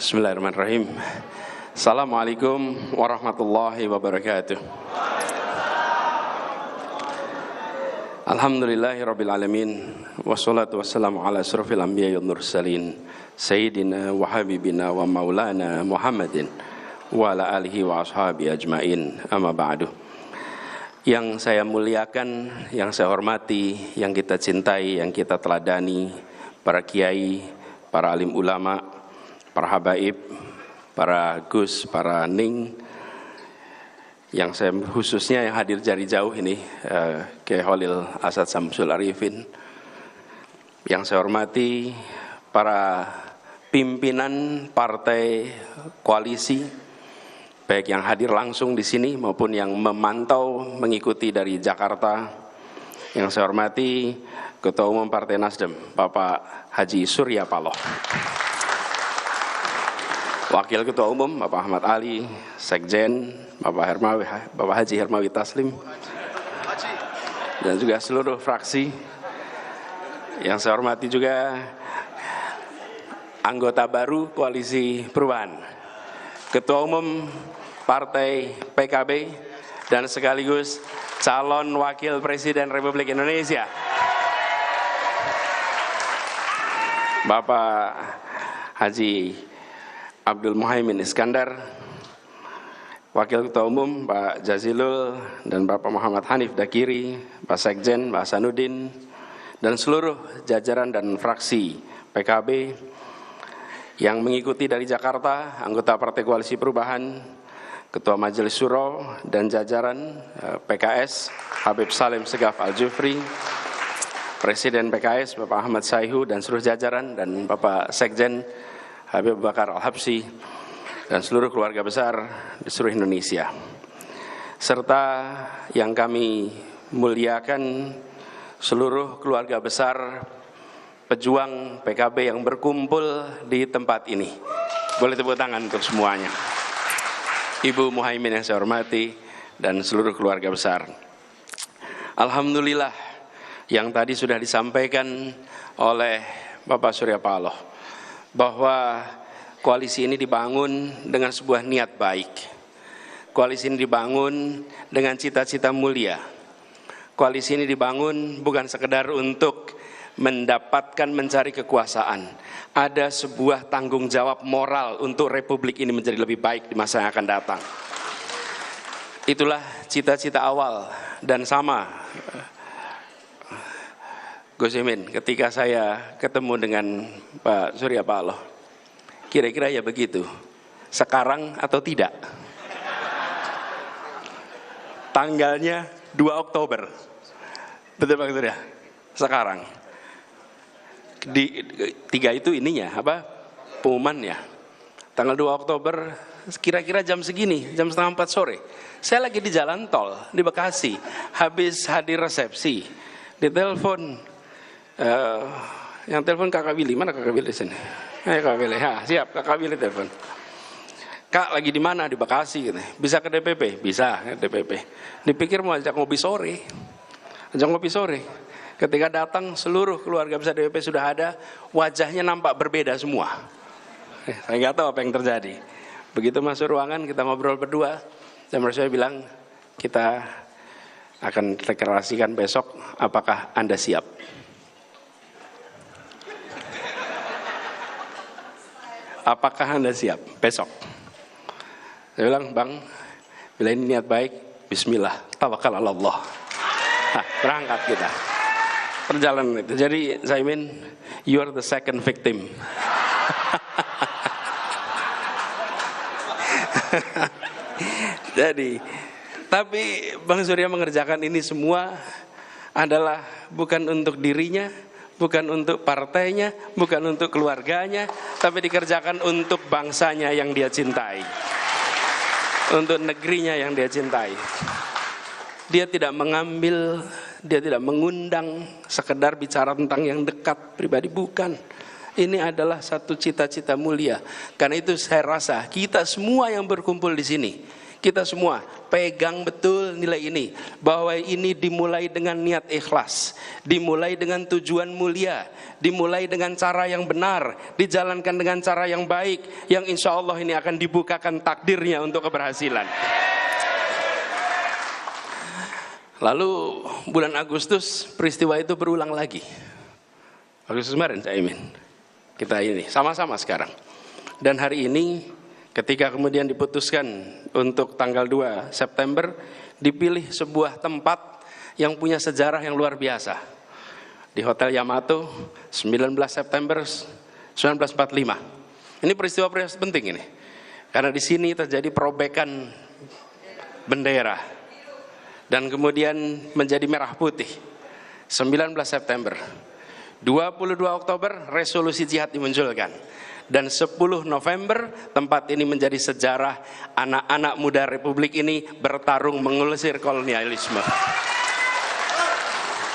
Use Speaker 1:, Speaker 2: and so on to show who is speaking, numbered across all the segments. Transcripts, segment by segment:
Speaker 1: Bismillahirrahmanirrahim. Assalamualaikum warahmatullahi wabarakatuh. Alhamdulillahirabbil alamin, wassalatu wassalamu ala asrofil anbiya'i wal mursalin, sayyidina wa habibina wa maulana Muhammadin wa ala alihi wa ashabi ajmain. Amma ba'du. Yang saya muliakan, yang saya hormati, yang kita cintai, yang kita teladani, para kiai, para alim ulama, para habaib, para gus, para ning, yang saya khususnya yang hadir dari jauh ini, Kiai Khalil Asad Samsul Arifin, yang saya hormati para pimpinan partai koalisi, baik yang hadir langsung di sini maupun yang memantau mengikuti dari Jakarta, yang saya hormati Ketua Umum Partai Nasdem, Bapak Haji Surya Paloh, Wakil Ketua Umum Bapak Ahmad Ali, Sekjen Bapak Haji Hermawi Taslim, dan juga seluruh fraksi. Yang saya hormati juga anggota baru Koalisi Perubahan, Ketua Umum Partai PKB, dan sekaligus calon Wakil Presiden Republik Indonesia, Bapak Haji Abdul Muhaimin Iskandar, Wakil Ketua Umum Pak Jazilul, dan Bapak Muhammad Hanif Dakiri, Pak Sekjen, Pak Hasanuddin, dan seluruh jajaran dan fraksi PKB yang mengikuti dari Jakarta, anggota Partai Koalisi Perubahan, Ketua Majelis Syuro, dan jajaran PKS, Habib Salim Segaf Al-Jufri, Presiden PKS Bapak Ahmad Saihu, dan seluruh jajaran, dan Bapak Sekjen Habib Bakar Al-Habsyi, dan seluruh keluarga besar di seluruh Indonesia, serta yang kami muliakan seluruh keluarga besar pejuang PKB yang berkumpul di tempat ini. Boleh tepuk tangan untuk semuanya. Ibu Muhaimin yang saya hormati dan seluruh keluarga besar. Alhamdulillah, yang tadi sudah disampaikan oleh Bapak Surya Paloh, bahwa koalisi ini dibangun dengan sebuah niat baik. Koalisi ini dibangun dengan cita-cita mulia. Koalisi ini dibangun bukan sekedar untuk mendapatkan mencari kekuasaan. Ada sebuah tanggung jawab moral untuk Republik ini menjadi lebih baik di masa yang akan datang. Itulah cita-cita awal, dan sama Gus Imin, ketika saya ketemu dengan Pak Surya Paloh, kira-kira ya begitu, sekarang atau tidak? Tanggalnya 2 Oktober, betul Pak Surya? Sekarang. Di 3 itu ininya, pengumumannya. Tanggal 2 Oktober, kira-kira jam segini, jam 3:30 sore. Saya lagi di jalan tol, di Bekasi, habis hadir resepsi, ditelepon. Yang telepon Kakak Willy, mana Kakak Willy di sini? Kakak Willy, siap, Kakak Willy telepon. Kak, lagi di mana? Di Bekasi, gitu. Bisa ke DPP? Bisa ke DPP. Dipikir mau ajak ngopi sore. Ketika datang, seluruh keluarga besar DPP sudah ada, wajahnya nampak berbeda semua. Saya nggak tahu apa yang terjadi. Begitu masuk ruangan, kita ngobrol berdua, dan saya bilang, kita akan deklarasikan besok, apakah Anda siap? Apakah Anda siap besok? Saya bilang, Bang, bila ini niat baik, bismillah, tawakal ala Allah. Berangkat kita. Perjalanan itu. Jadi, Zaimin, you are the second victim. Jadi, tapi Bang Surya mengerjakan ini semua adalah bukan untuk dirinya, bukan untuk partainya, bukan untuk keluarganya, tapi dikerjakan untuk bangsanya yang dia cintai, untuk negerinya yang dia cintai. Dia tidak mengambil, dia tidak mengundang sekedar bicara tentang yang dekat pribadi, bukan. Ini adalah satu cita-cita mulia. Karena itu saya rasa kita semua yang berkumpul di sini, Kita semua pegang betul nilai ini, bahwa ini dimulai dengan niat ikhlas, dimulai dengan tujuan mulia, dimulai dengan cara yang benar, dijalankan dengan cara yang baik, yang insya Allah ini akan dibukakan takdirnya untuk keberhasilan. Lalu bulan Agustus peristiwa itu berulang lagi. Agustus kemarin Caimin, kita ini sama-sama sekarang. Dan hari ini ketika kemudian diputuskan untuk tanggal 2 September, dipilih sebuah tempat yang punya sejarah yang luar biasa. Di Hotel Yamato, 19 September 1945. Ini peristiwa penting ini. Karena di sini terjadi perobekan bendera. Dan kemudian menjadi merah putih. 19 September. 22 Oktober, resolusi jihad dimunculkan. Dan 10 November tempat ini menjadi sejarah anak-anak muda Republik ini bertarung mengusir kolonialisme.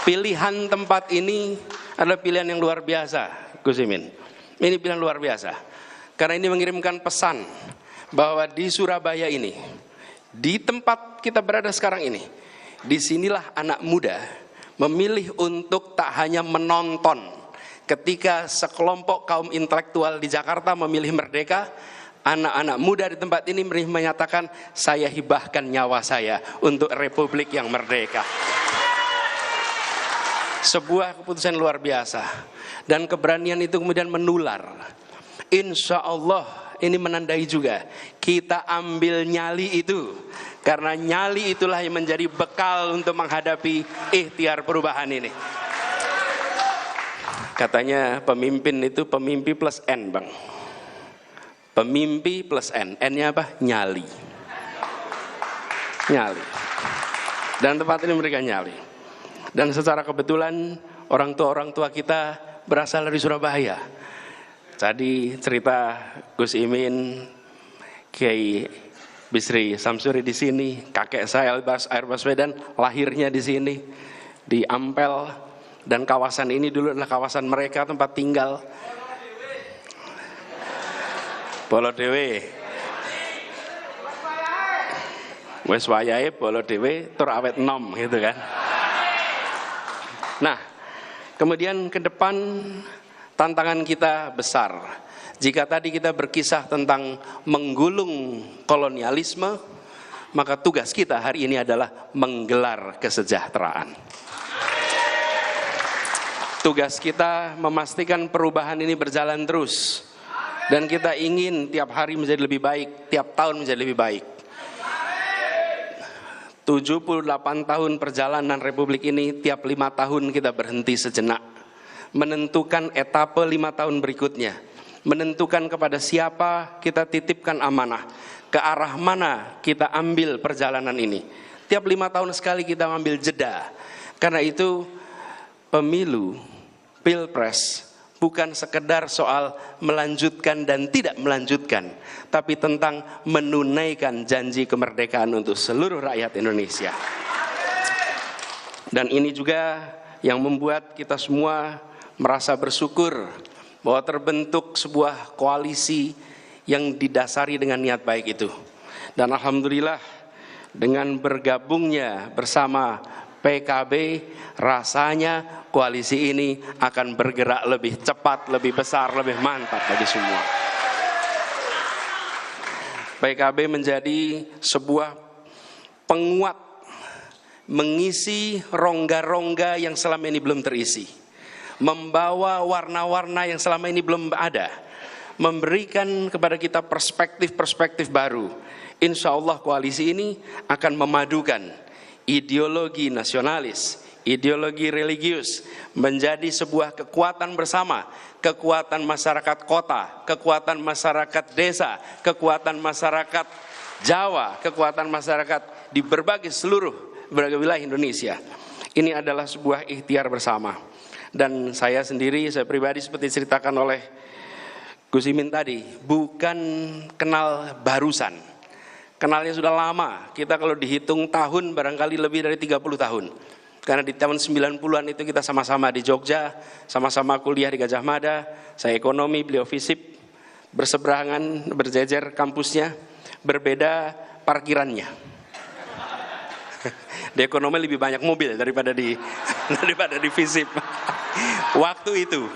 Speaker 1: Pilihan tempat ini adalah pilihan yang luar biasa, Gus Imin. Ini pilihan luar biasa. Karena ini mengirimkan pesan bahwa di Surabaya ini, di tempat kita berada sekarang ini, disinilah anak muda memilih untuk tak hanya menonton. Ketika sekelompok kaum intelektual di Jakarta memilih merdeka, anak-anak muda di tempat ini menyatakan, saya hibahkan nyawa saya untuk Republik yang merdeka. Sebuah keputusan luar biasa. Dan keberanian itu kemudian menular. Insya Allah ini menandai juga kita ambil nyali itu. Karena nyali itulah yang menjadi bekal untuk menghadapi ikhtiar perubahan ini. Katanya pemimpin itu pemimpi plus N, Bang. Pemimpi plus N. N-nya apa? Nyali. Nyali. Dan tempat ini mereka nyali. Dan secara kebetulan orang tua kita berasal dari Surabaya. Tadi cerita Gus Imin, Kiai Bisri Samsuri di sini, kakek saya Air Baswedan lahirnya di sini, di Ampel. Dan kawasan ini dulu adalah kawasan mereka, tempat tinggal. Bolo Dewe. Wes wayahe bolo Dewe tur awet nom gitu kan. Nah, kemudian ke depan tantangan kita besar. Jika tadi kita berkisah tentang menggulung kolonialisme, maka tugas kita hari ini adalah menggelar kesejahteraan. Tugas kita memastikan perubahan ini berjalan terus. Dan kita ingin tiap hari menjadi lebih baik, tiap tahun menjadi lebih baik. 78 tahun perjalanan Republik ini, tiap 5 tahun kita berhenti sejenak. Menentukan etapa 5 tahun berikutnya. Menentukan kepada siapa kita titipkan amanah. Ke arah mana kita ambil perjalanan ini. Tiap 5 tahun sekali kita ambil jeda. Karena itu pemilu, Pilpres bukan sekedar soal melanjutkan dan tidak melanjutkan, tapi tentang menunaikan janji kemerdekaan untuk seluruh rakyat Indonesia. Dan ini juga yang membuat kita semua merasa bersyukur bahwa terbentuk sebuah koalisi yang didasari dengan niat baik itu. Dan alhamdulillah dengan bergabungnya bersama PKB, rasanya koalisi ini akan bergerak lebih cepat, lebih besar, lebih mantap bagi semua. PKB menjadi sebuah penguat, mengisi rongga-rongga yang selama ini belum terisi, membawa warna-warna yang selama ini belum ada, memberikan kepada kita perspektif-perspektif baru. Insya Allah koalisi ini akan memadukan ideologi nasionalis, ideologi religius menjadi sebuah kekuatan bersama, kekuatan masyarakat kota, kekuatan masyarakat desa, kekuatan masyarakat Jawa, kekuatan masyarakat di berbagai wilayah Indonesia. Ini adalah sebuah ikhtiar bersama. Dan saya sendiri, saya pribadi seperti diceritakan oleh Gus Imin tadi, bukan kenal barusan. Kenalnya sudah lama, kita kalau dihitung tahun barangkali lebih dari 30 tahun. Karena di tahun 90-an itu kita sama-sama di Jogja, sama-sama kuliah di Gajah Mada, saya ekonomi, beliau FISIP, berseberangan, berjejer kampusnya, berbeda parkirannya. Di ekonomi lebih banyak mobil daripada di FISIP waktu itu.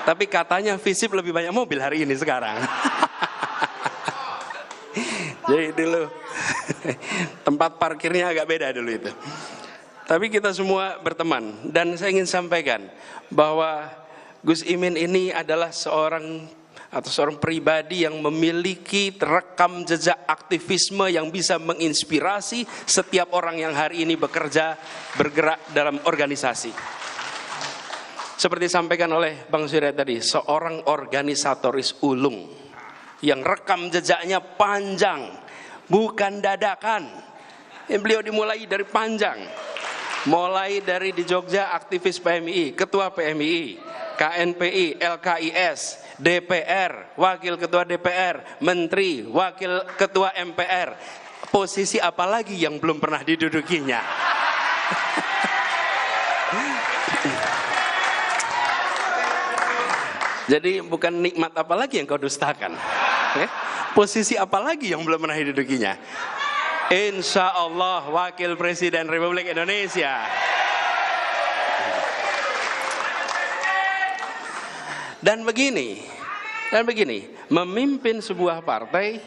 Speaker 1: Tapi katanya FISIP lebih banyak mobil hari ini sekarang. Jadi dulu tempat parkirnya agak beda dulu itu. Tapi kita semua berteman, dan saya ingin sampaikan bahwa Gus Imin ini adalah seorang pribadi yang memiliki rekam jejak aktivisme yang bisa menginspirasi setiap orang yang hari ini bergerak dalam organisasi. Seperti disampaikan oleh Bang Surya tadi, seorang organisatoris ulung yang rekam jejaknya panjang, bukan dadakan. Beliau dimulai dari panjang, mulai dari di Jogja aktivis PMI, ketua PMI, KNPI, LKIS, DPR, wakil ketua DPR, menteri, wakil ketua MPR. Posisi apa lagi yang belum pernah didudukinya? Jadi bukan nikmat apa lagi yang kau dustakan, posisi apa lagi yang belum pernah didudukinya? Insya Allah Wakil Presiden Republik Indonesia. Dan begini, memimpin sebuah partai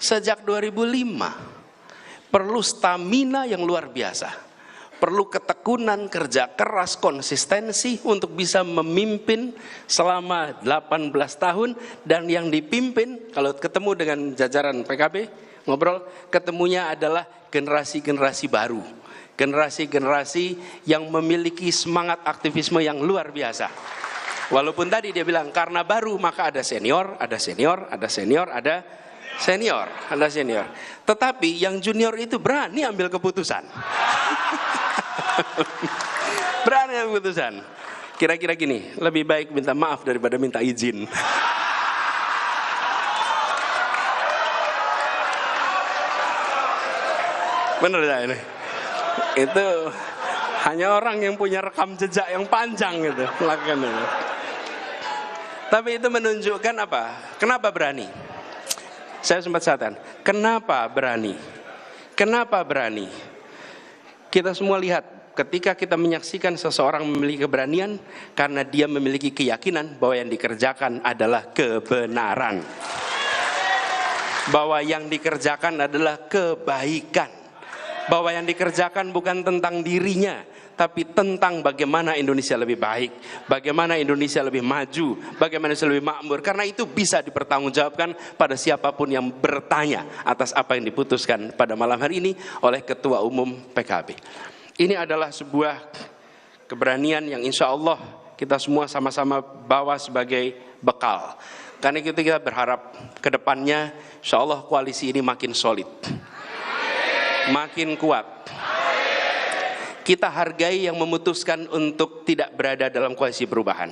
Speaker 1: sejak 2005 perlu stamina yang luar biasa. Perlu ketekunan, kerja keras, konsistensi untuk bisa memimpin selama 18 tahun. Dan yang dipimpin, kalau ketemu dengan jajaran PKB, ngobrol, ketemunya adalah generasi-generasi baru. Generasi-generasi yang memiliki semangat aktivisme yang luar biasa. Walaupun tadi dia bilang, karena baru maka ada senior, ada senior, ada senior, ada senior, ada senior. Tetapi yang junior itu berani ambil keputusan. Berani ambil keputusan. Kira-kira gini, lebih baik minta maaf daripada minta izin. Bener ya ini? Itu hanya orang yang punya rekam jejak yang panjang gitu melakukan itu. Tapi itu menunjukkan apa? Kenapa berani? Saya sempat katakan, kenapa berani? Kenapa berani? Kita semua lihat, ketika kita menyaksikan seseorang memiliki keberanian, karena dia memiliki keyakinan bahwa yang dikerjakan adalah kebenaran. Bahwa yang dikerjakan adalah kebaikan. Bahwa yang dikerjakan bukan tentang dirinya, tapi tentang bagaimana Indonesia lebih baik, bagaimana Indonesia lebih maju, bagaimana Indonesia lebih makmur. Karena itu bisa dipertanggungjawabkan pada siapapun yang bertanya atas apa yang diputuskan pada malam hari ini oleh Ketua Umum PKB. Ini adalah sebuah keberanian yang insya Allah kita semua sama-sama bawa sebagai bekal. Karena itu kita berharap ke depannya insya Allah koalisi ini makin solid, makin kuat. Kita hargai yang memutuskan untuk tidak berada dalam koalisi perubahan.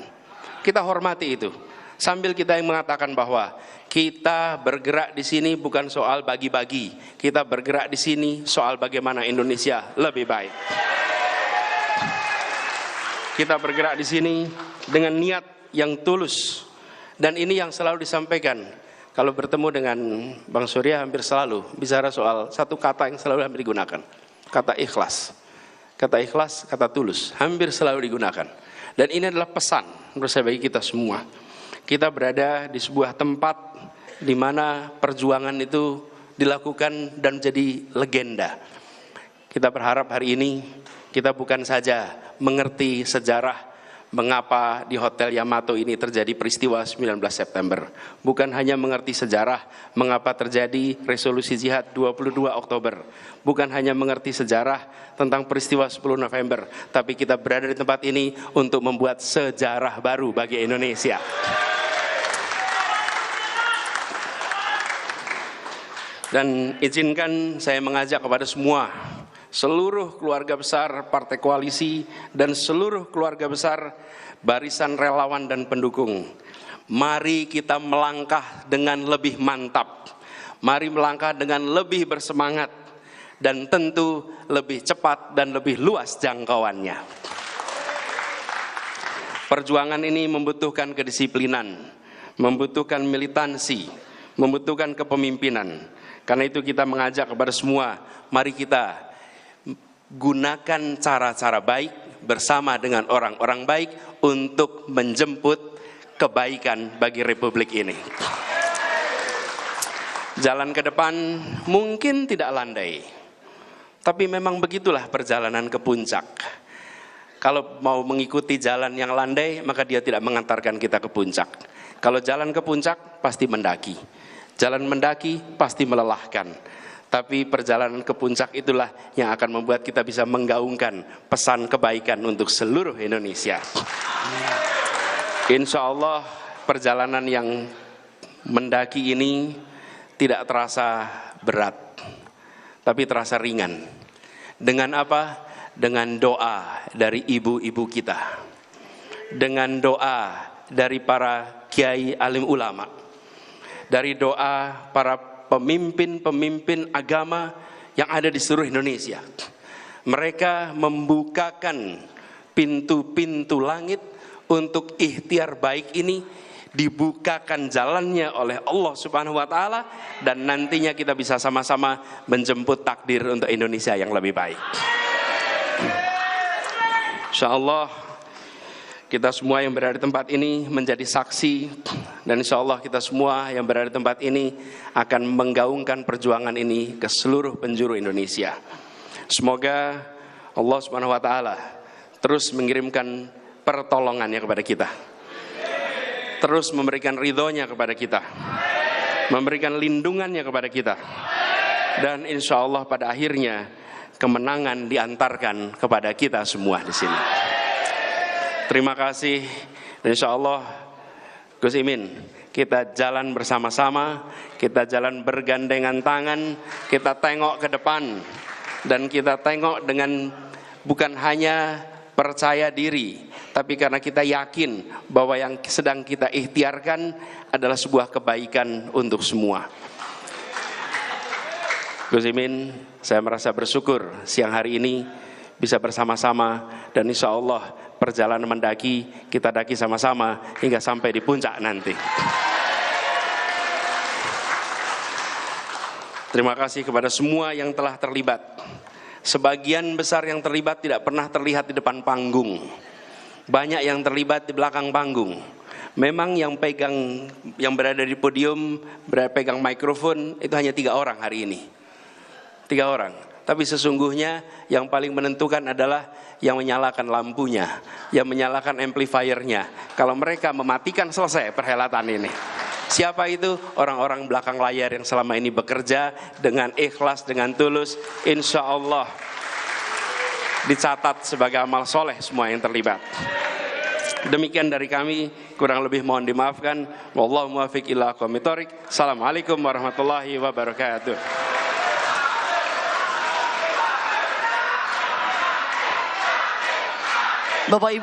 Speaker 1: Kita hormati itu. Sambil kita yang mengatakan bahwa kita bergerak di sini bukan soal bagi-bagi. Kita bergerak di sini soal bagaimana Indonesia lebih baik. Kita bergerak di sini dengan niat yang tulus. Dan ini yang selalu disampaikan. Kalau bertemu dengan Bang Surya hampir selalu bicara soal satu kata yang selalu hampir digunakan. Kata ikhlas. Kata ikhlas, kata tulus, hampir selalu digunakan. Dan ini adalah pesan menurut saya bagi kita semua. Kita berada di sebuah tempat di mana perjuangan itu dilakukan dan menjadi legenda. Kita berharap hari ini kita bukan saja mengerti sejarah mengapa di Hotel Yamato ini terjadi peristiwa 19 September. Bukan hanya mengerti sejarah mengapa terjadi resolusi jihad 22 Oktober. Bukan hanya mengerti sejarah tentang peristiwa 10 November. Tapi kita berada di tempat ini untuk membuat sejarah baru bagi Indonesia. Dan izinkan saya mengajak kepada semua, seluruh keluarga besar partai koalisi dan seluruh keluarga besar barisan relawan dan pendukung. Mari kita melangkah dengan lebih mantap. Mari melangkah dengan lebih bersemangat. Dan tentu lebih cepat dan lebih luas jangkauannya. Perjuangan ini membutuhkan kedisiplinan, membutuhkan militansi, membutuhkan kepemimpinan. Karena itu kita mengajak kepada semua, mari kita gunakan cara-cara baik bersama dengan orang-orang baik untuk menjemput kebaikan bagi Republik ini. Jalan ke depan mungkin tidak landai, tapi memang begitulah perjalanan ke puncak. Kalau mau mengikuti jalan yang landai, maka dia tidak mengantarkan kita ke puncak. Kalau jalan ke puncak, pasti mendaki. Jalan mendaki pasti melelahkan. Tapi perjalanan ke puncak itulah yang akan membuat kita bisa menggaungkan pesan kebaikan untuk seluruh Indonesia. Insya Allah perjalanan yang mendaki ini tidak terasa berat, tapi terasa ringan. Dengan apa? Dengan doa dari ibu-ibu kita, dengan doa dari para kiai alim ulama, dari doa para pemimpin-pemimpin agama yang ada di seluruh Indonesia. Mereka membukakan pintu-pintu langit untuk ikhtiar baik ini dibukakan jalannya oleh Allah Subhanahu wa taala, dan nantinya kita bisa sama-sama menjemput takdir untuk Indonesia yang lebih baik. Insyaallah kita semua yang berada di tempat ini menjadi saksi, dan insyaallah kita semua yang berada di tempat ini akan menggaungkan perjuangan ini ke seluruh penjuru Indonesia. Semoga Allah Subhanahu wa taala terus mengirimkan pertolongannya kepada kita, terus memberikan ridhonya kepada kita, memberikan lindungannya kepada kita, dan insyaallah pada akhirnya kemenangan diantarkan kepada kita semua di sini. Terima kasih. Insyaallah Gus Imin, kita jalan bersama-sama, kita jalan bergandengan tangan, kita tengok ke depan, dan kita tengok dengan bukan hanya percaya diri, tapi karena kita yakin bahwa yang sedang kita ikhtiarkan adalah sebuah kebaikan untuk semua. Gus Imin, saya merasa bersyukur siang hari ini bisa bersama-sama, dan insya Allah perjalanan mendaki kita daki sama-sama hingga sampai di puncak nanti. Terima kasih kepada semua yang telah terlibat. Sebagian besar yang terlibat tidak pernah terlihat di depan panggung. Banyak yang terlibat di belakang panggung. Memang yang berada di podium, pegang mikrofon itu hanya 3 orang hari ini. 3 orang. Tapi sesungguhnya yang paling menentukan adalah yang menyalakan lampunya, yang menyalakan amplifiernya. Kalau mereka mematikan, selesai perhelatan ini. Siapa itu? Orang-orang belakang layar yang selama ini bekerja dengan ikhlas, dengan tulus. Insya Allah dicatat sebagai amal soleh semua yang terlibat. Demikian dari kami, kurang lebih mohon dimaafkan. Wallahu muwaffiq ila aqwamit thoriq. Assalamualaikum warahmatullahi wabarakatuh.
Speaker 2: Bapak Ibu